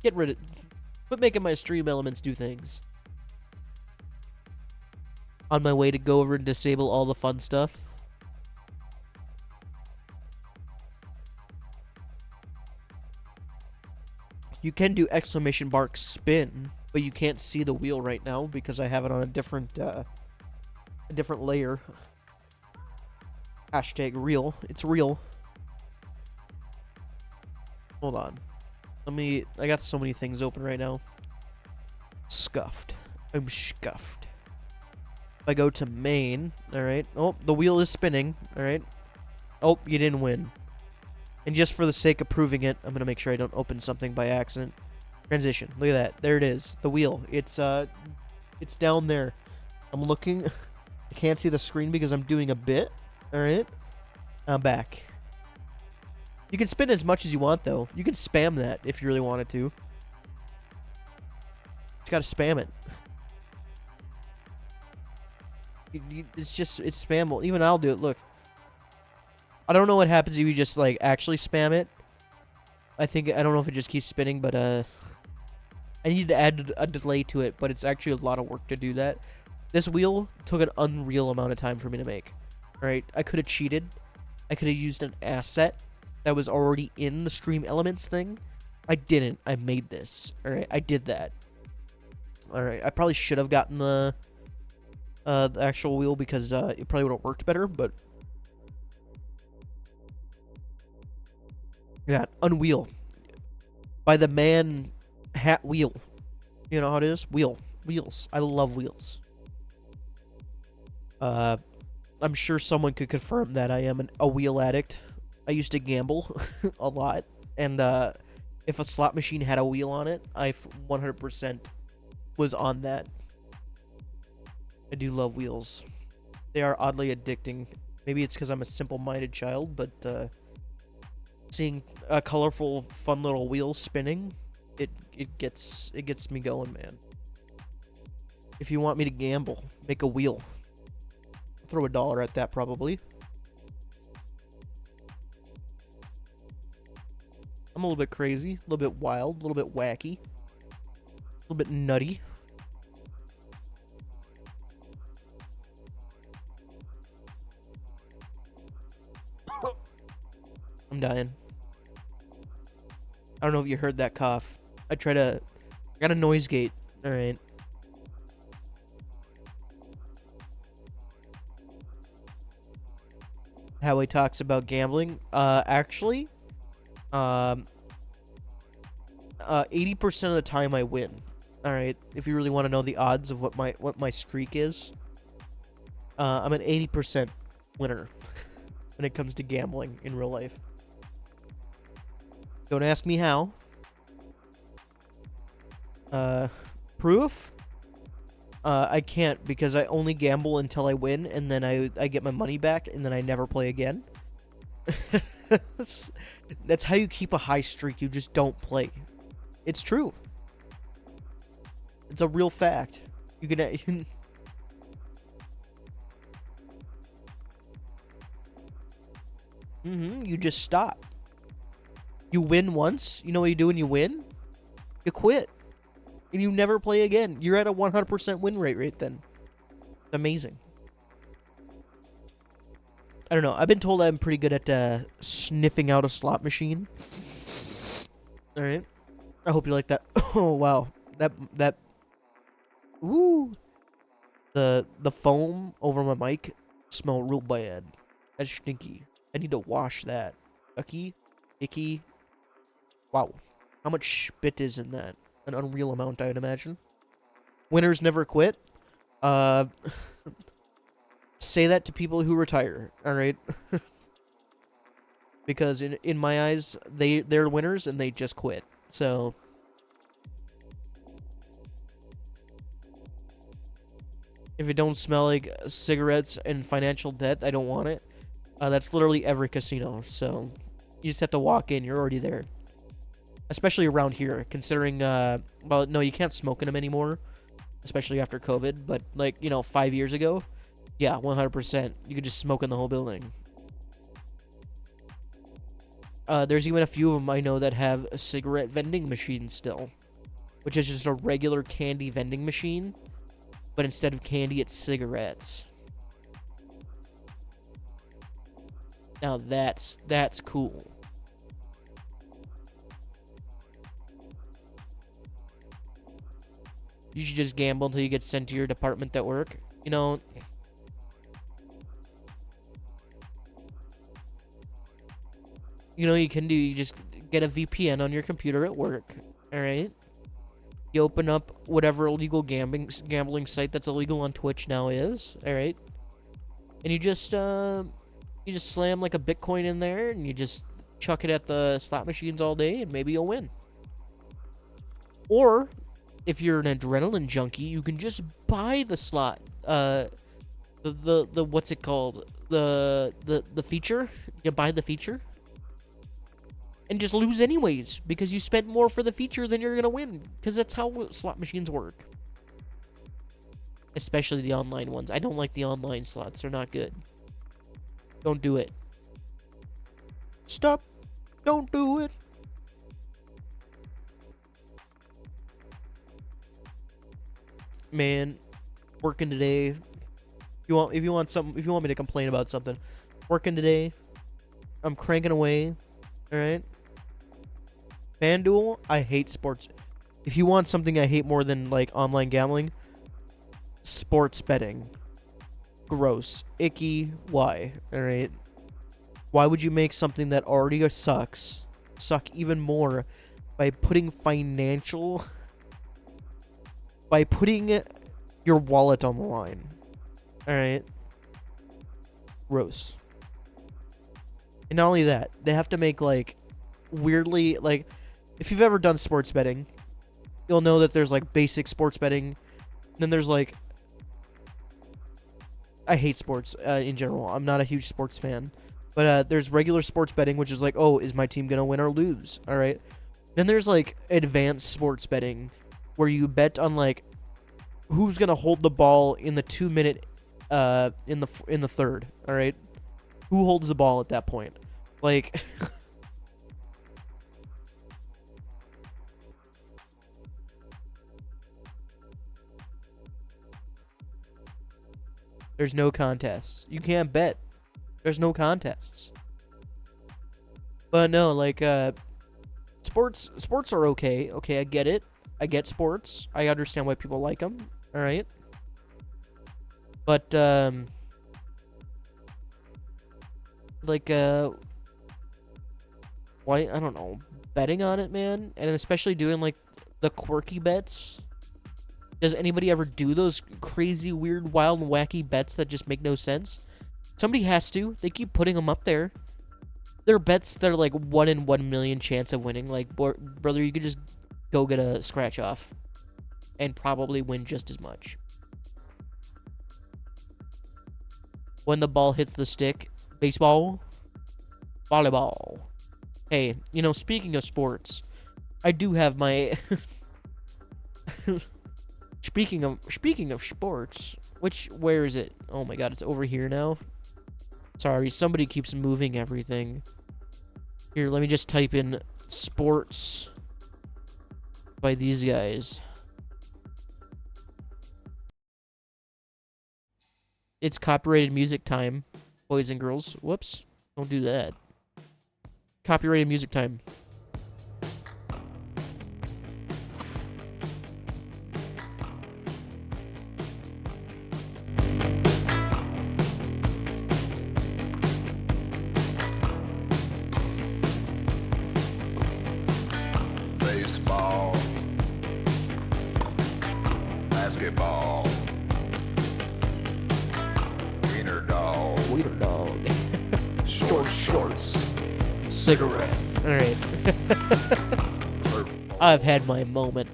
get rid of... Quit making my stream elements do things. On my way to go over and disable all the fun stuff. You can do exclamation mark spin, but you can't see the wheel right now because I have it on a different layer. Hashtag real. It's real. Hold on. I got so many things open right now. Scuffed. I'm scuffed. If I go to main, alright. Oh, the wheel is spinning, alright. Oh, you didn't win. And just for the sake of proving it, I'm gonna make sure I don't open something by accident. Transition. Look at that. There it is. The wheel. It's down there. I'm looking. I can't see the screen because I'm doing a bit. Alright. I'm back. You can spin as much as you want, though. You can spam that if you really wanted to. You gotta spam it. It's spammable. Even I'll do it. Look. I don't know what happens if you just, like, actually spam it. I don't know if it just keeps spinning, but, I need to add a delay to it, but it's actually a lot of work to do that. This wheel took an unreal amount of time for me to make. Alright, I could have cheated. I could have used an asset that was already in the stream elements thing. I didn't. I made this. Alright, I did that. Alright, I probably should have gotten the actual wheel because it probably would have worked better, but... Yeah, unwheel. By the man hat wheel. You know how it is? Wheel. Wheels. I love wheels. I'm sure someone could confirm that I am a wheel addict. I used to gamble a lot. And if a slot machine had a wheel on it, I 100% was on that. I do love wheels. They are oddly addicting. Maybe it's because I'm a simple-minded child, but... seeing a colorful, fun little wheel spinning, it gets me going, man. If you want me to gamble, make a wheel. Throw $1 at that, probably. I'm a little bit crazy, a little bit wild, a little bit wacky, a little bit nutty. I'm dying. I don't know if you heard that cough. I got a noise gate. Alright. How he talks about gambling. Actually, 80% of the time I win. Alright, if you really want to know the odds of what my streak is. I'm an 80% winner when it comes to gambling in real life. Don't ask me how. Proof? I can't because I only gamble until I win and then I get my money back and then I never play again. That's how you keep a high streak. You just don't play. It's true. It's a real fact. You can you just stop. You win once. You know what you do when you win? You quit. and you never play again. You're at a 100% win rate right then. Amazing. I don't know. I've been told I'm pretty good at sniffing out a slot machine. All right. I hope you like that. Oh wow. That. Ooh. The foam over my mic smell real bad. That's stinky. I need to wash that. Icky. Wow. How much spit is in that? An unreal amount, I'd imagine. Winners never quit. Say that to people who retire, alright? Because in my eyes, they're winners and they just quit. So if it don't smell like cigarettes and financial debt, I don't want it. That's literally every casino. So you just have to walk in. You're already there. Especially around here, considering, well, no, you can't smoke in them anymore. Especially after COVID. But, like, 5 years ago, yeah, 100%. You could just smoke in the whole building. There's even a few of them I know that have a cigarette vending machine still. Which is just a regular candy vending machine. But instead of candy, it's cigarettes. Now that's cool. You should just gamble until you get sent to your department at work. You you just get a VPN on your computer at work. Alright? You open up whatever illegal gambling site that's illegal on Twitch now is, all right? And you just slam like a Bitcoin in there, and you just chuck it at the slot machines all day, and maybe you'll win. Or if you're an adrenaline junkie, you can just buy the slot, the what's it called? The feature. You buy the feature. And just lose anyways, because you spent more for the feature than you're gonna win, because that's how slot machines work. Especially the online ones. I don't like the online slots. They're not good. Don't do it. Stop. Don't do it. Man, working today. If you want me to complain about something, working today. I'm cranking away. All right. FanDuel, I hate sports. If you want something I hate more than like online gambling, sports betting. Gross. Icky. Why? Alright. Why would you make something that already sucks suck even more by putting by putting your wallet on the line? Alright. Gross. And not only that, they have to make like weirdly, like, if you've ever done sports betting, you'll know that there's like basic sports betting. Then there's like, I hate sports in general. I'm not a huge sports fan. But there's regular sports betting, which is like, oh, is my team gonna win or lose? All right. Then there's like advanced sports betting, where you bet on like who's gonna hold the ball in the 2-minute in the third. All right. Who holds the ball at that point? Like. There's no contests. You can't bet. There's no contests. But no, like, sports are okay. Okay, I get it. I get sports. I understand why people like them. All right. But, like, why, I don't know, betting on it, man, and especially doing, like, the quirky bets. Does anybody ever do those crazy, weird, wild, and wacky bets that just make no sense? Somebody has to. They keep putting them up there. They're bets that are like 1 in 1 million chance of winning. Like, brother, you could just go get a scratch off and probably win just as much. When the ball hits the stick, baseball, volleyball. Hey, speaking of sports, I do have my... Speaking of sports, where is it? Oh my god, it's over here now. Sorry, somebody keeps moving everything. Here, let me just type in sports by these guys. It's copyrighted music time, boys and girls. Whoops. Don't do that. Copyrighted music time. Baseball, basketball, wiener dog, Wiener dog. short shorts, Cigarette. Alright. surf I've had my moment.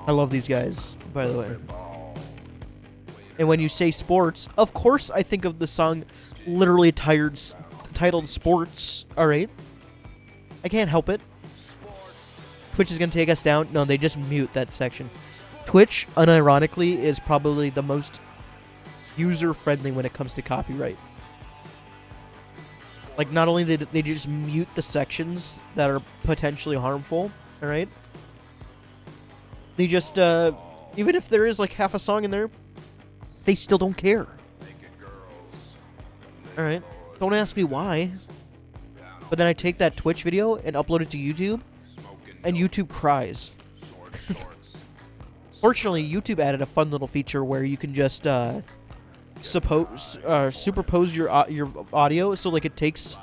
I love these guys, by the way. ball, And when you say sports, of course I think of the song literally titled Sports. Alright. I can't help it. Twitch is going to take us down. No, they just mute that section. Twitch, unironically, is probably the most user-friendly when it comes to copyright. Like, not only did they just mute the sections that are potentially harmful, alright? They just, even if there is like half a song in there, they still don't care. Alright? Don't ask me why. But then I take that Twitch video and upload it to YouTube, and YouTube cries. Fortunately, YouTube added a fun little feature where you can just superpose your audio, so like it takes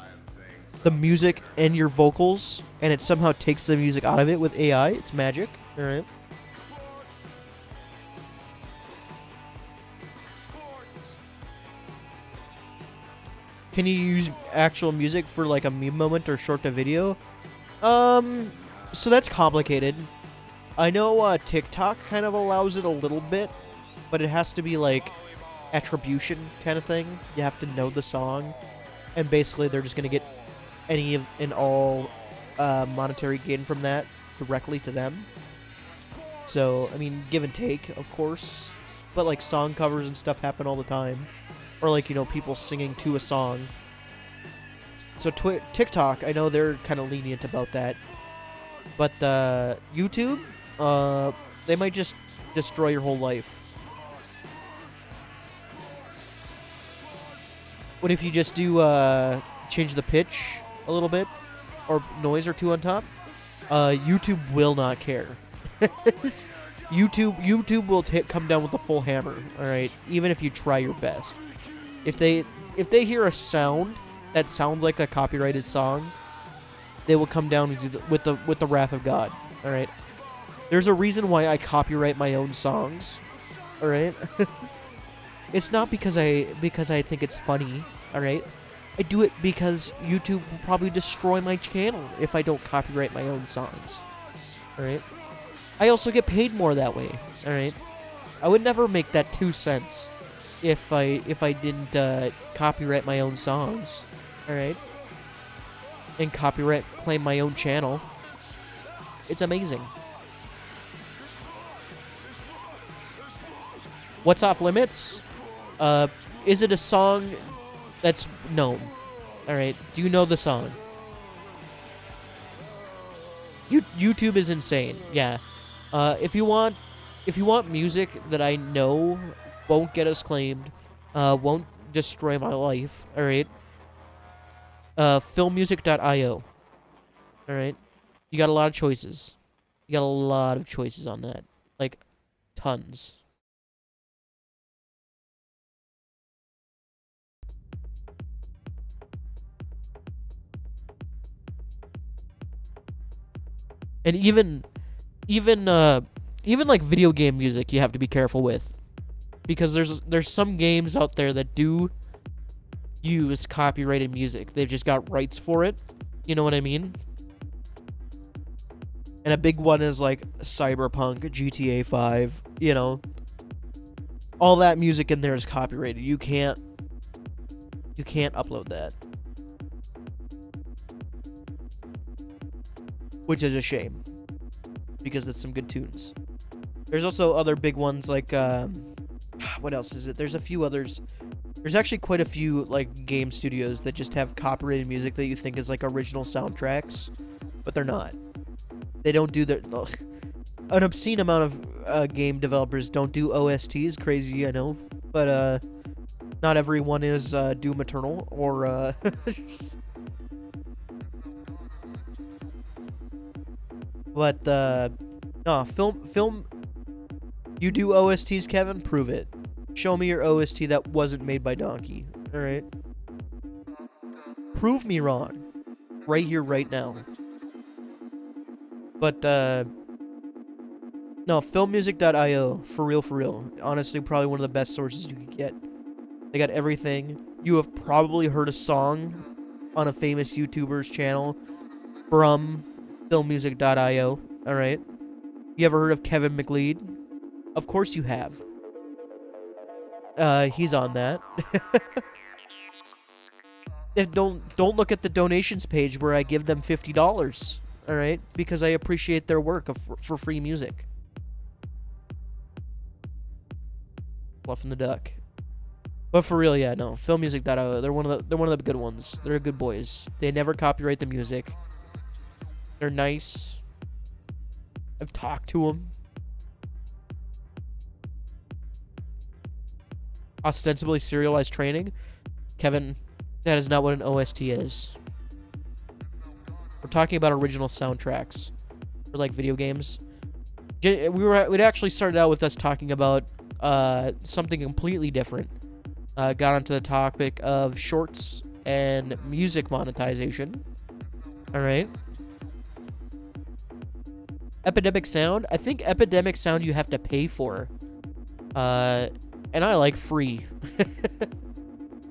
the music and your vocals, and it somehow takes the music out of it with AI. It's magic. All right. Can you use actual music for like a meme moment or short to video? So that's complicated. I know TikTok kind of allows it a little bit, but it has to be like attribution kind of thing. You have to know the song, and basically they're just gonna get any of and all monetary gain from that directly to them. So I mean, give and take, of course, but like song covers and stuff happen all the time, or like, you know, people singing to a song. So TikTok, I know they're kind of lenient about that, but YouTube, they might just destroy your whole life. What if you just do change the pitch a little bit, or noise or two on top? YouTube will not care. YouTube will come down with the full hammer. All right, even if you try your best. If they hear a sound that sounds like a copyrighted song, they will come down with the wrath of God. All right. There's a reason why I copyright my own songs. All right. It's not because I think it's funny. All right. I do it because YouTube will probably destroy my channel if I don't copyright my own songs. All right. I also get paid more that way. All right. I would never make that 2 cents if I didn't copyright my own songs. All right. And copyright claim my own channel. It's amazing. What's Off Limits? Is it a song that's known? All right. Do you know the song? YouTube is insane. Yeah. If you want music that I know won't get us claimed, won't destroy my life, all right? Filmmusic.io. All right? You got a lot of choices. You got a lot of choices on that. Like, tons. And even like video game music, you have to be careful with, because there's some games out there that do use copyrighted music. They've just got rights for it. You know what I mean? And a big one is like Cyberpunk, GTA 5. You know, all that music in there is copyrighted. You can't upload that, which is a shame, because it's some good tunes. There's also other big ones like what else is it? There's a few others. There's actually quite a few like game studios that just have copyrighted music that you think is like original soundtracks, but they're not. They don't do an obscene amount of game developers don't do OSTs. Crazy, I know, but not everyone is Doom Eternal or but no, film. You do OSTs, Kevin? Prove it. Show me your OST that wasn't made by Donkey. All right. Prove me wrong. Right here, right now. But no, filmmusic.io, for real. Honestly, probably one of the best sources you could get. They got everything. You have probably heard a song on a famous YouTuber's channel from filmmusic.io, alright? You ever heard of Kevin McLeod? Of course you have. He's on that. Don't look at the donations page where I give them $50, alright? Because I appreciate their work for free music. Fluffing the duck. But for real, yeah, no. Filmmusic.io, they're one of the good ones. They're good boys. They never copyright the music. They're nice. I've talked to them. Ostensibly serialized training. Kevin, that is not what an OST is. We're talking about original soundtracks for like video games. It actually started out with us talking about something completely different. Got onto the topic of shorts and music monetization. All right. Epidemic Sound. I think Epidemic Sound you have to pay for. And I like free.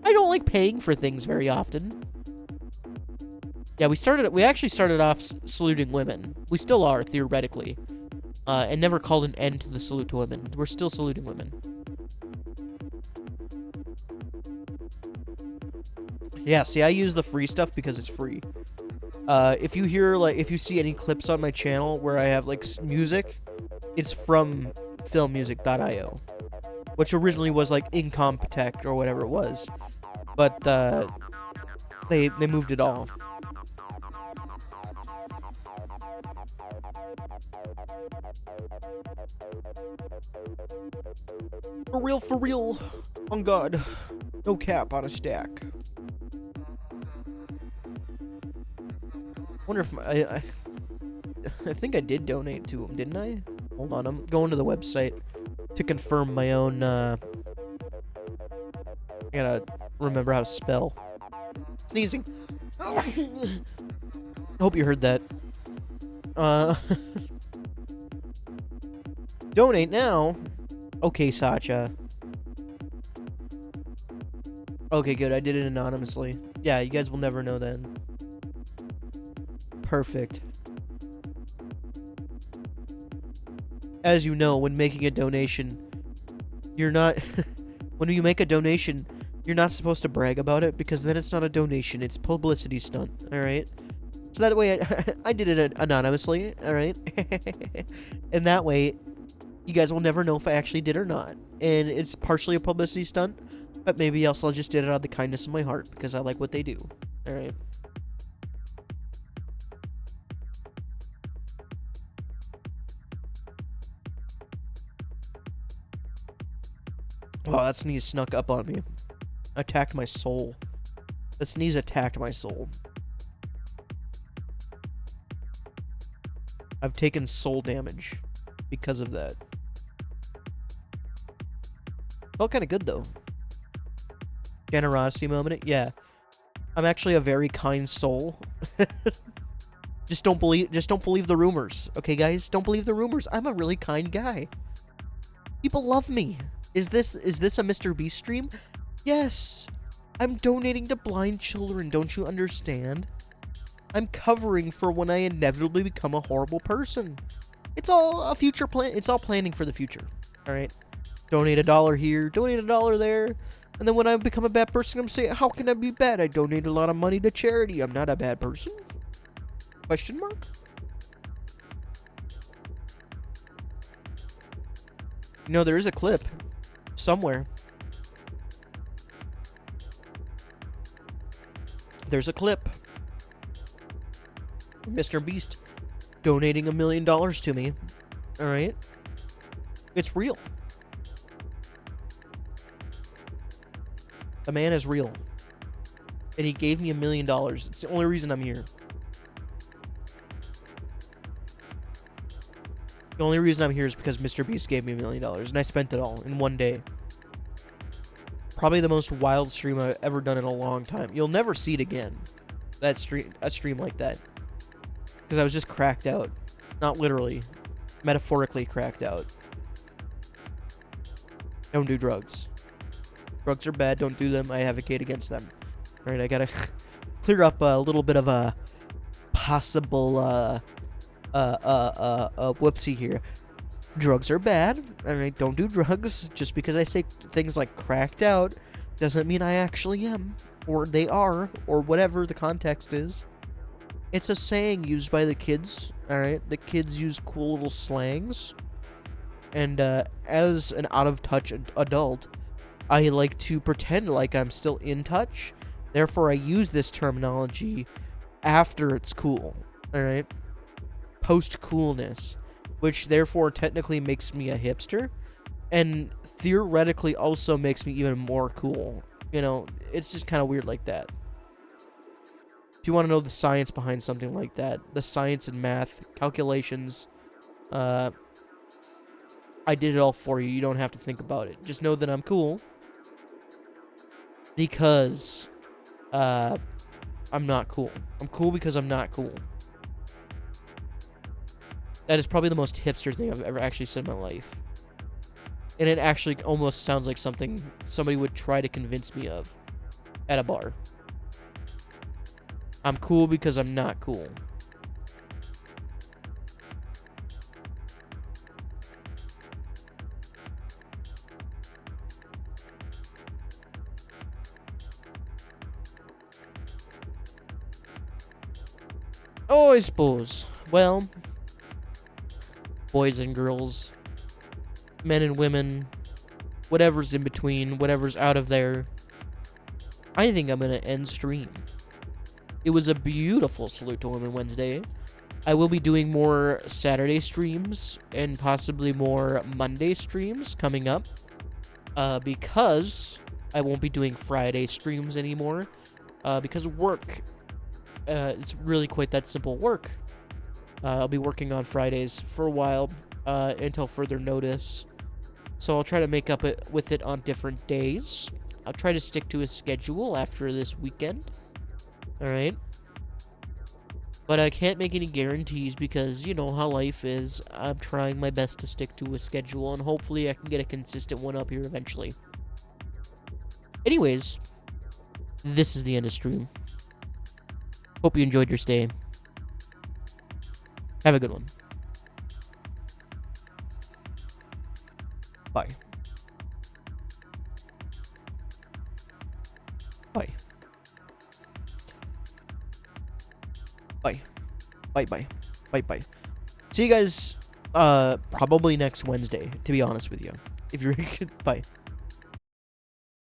I don't like paying for things very often. Yeah, we actually started off saluting women. We still are, theoretically. And never called an end to the salute to women. We're still saluting women. Yeah, see, I use the free stuff because it's free. If you see any clips on my channel where I have, like, music, it's from filmmusic.io, which originally was, like, Incompetech or whatever it was. But, they moved it off. For real. On God. No cap on a stack. Wonder if I think I did donate to him, didn't I? Hold on, I'm going to the website to confirm my own, I gotta remember how to spell. Sneezing. I hope you heard that. Donate now. Okay, Sacha. Okay, good. I did it anonymously. Yeah, you guys will never know then. Perfect. As you know, when making a donation, you're not... when you make a donation, you're not supposed to brag about it, because then it's not a donation, it's publicity stunt, alright? So that way, I did it anonymously, alright? And that way, you guys will never know if I actually did or not. And it's partially a publicity stunt, but maybe also I just did it out of the kindness of my heart, because I like what they do, alright? Wow, that sneeze snuck up on me. Attacked my soul. The sneeze attacked my soul. I've taken soul damage because of that. Felt kind of good, though. Generosity moment? Yeah. I'm actually a very kind soul. Just don't believe the rumors. Okay, guys? Don't believe the rumors. I'm a really kind guy. People love me. Is this a Mr. Beast stream? Yes. I'm donating to blind children, don't you understand? I'm covering for when I inevitably become a horrible person. It's all a future plan. It's all planning for the future. All right. Donate $1 here, donate $1 there. And then when I become a bad person, I'm saying, how can I be bad? I donate a lot of money to charity. I'm not a bad person. Question mark? You know, there is a clip somewhere. There's a clip. Mr. Beast donating $1 million to me. All right. It's real. The man is real. And he gave me $1 million. It's the only reason I'm here. The only reason I'm here is because Mr. Beast gave me $1 million, and I spent it all in one day. Probably the most wild stream I've ever done in a long time. You'll never see it again. A stream like that. Because I was just cracked out. Not literally. Metaphorically cracked out. Don't do drugs. Drugs are bad. Don't do them. I advocate against them. Alright, I gotta clear up a little bit of a possible, whoopsie here. Drugs are bad. Alright, don't do drugs. Just because I say things like cracked out doesn't mean I actually am. Or they are. Or whatever the context is. It's a saying used by the kids. Alright, the kids use cool little slangs. And as an out-of-touch adult, I like to pretend like I'm still in touch. Therefore, I use this terminology after it's cool. Alright? Post-coolness. Which, therefore, technically makes me a hipster. And theoretically also makes me even more cool. You know, it's just kind of weird like that. If you want to know the science behind something like that, the science and math, calculations, I did it all for you. You don't have to think about it. Just know that I'm cool. Because, I'm not cool. I'm cool because I'm not cool. That is probably the most hipster thing I've ever actually said in my life. And it actually almost sounds like something somebody would try to convince me of at a bar. I'm cool because I'm not cool. Oh, I suppose. Well, boys and girls, men and women, whatever's in between, whatever's out of there, I think I'm gonna end stream. It was a beautiful Salute to Women Wednesday. I will be doing more Saturday streams and possibly more Monday streams coming up, because I won't be doing Friday streams anymore, because work. It's really quite that simple work. I'll be working on Fridays for a while, until further notice. So I'll try to make up with it on different days. I'll try to stick to a schedule after this weekend. Alright? But I can't make any guarantees because, you know how life is. I'm trying my best to stick to a schedule, and hopefully I can get a consistent one up here eventually. Anyways, this is the end of stream. Hope you enjoyed your stay. Have a good one. Bye. Bye. Bye. Bye bye. Bye bye. See you guys probably next Wednesday, to be honest with you. If you're bye.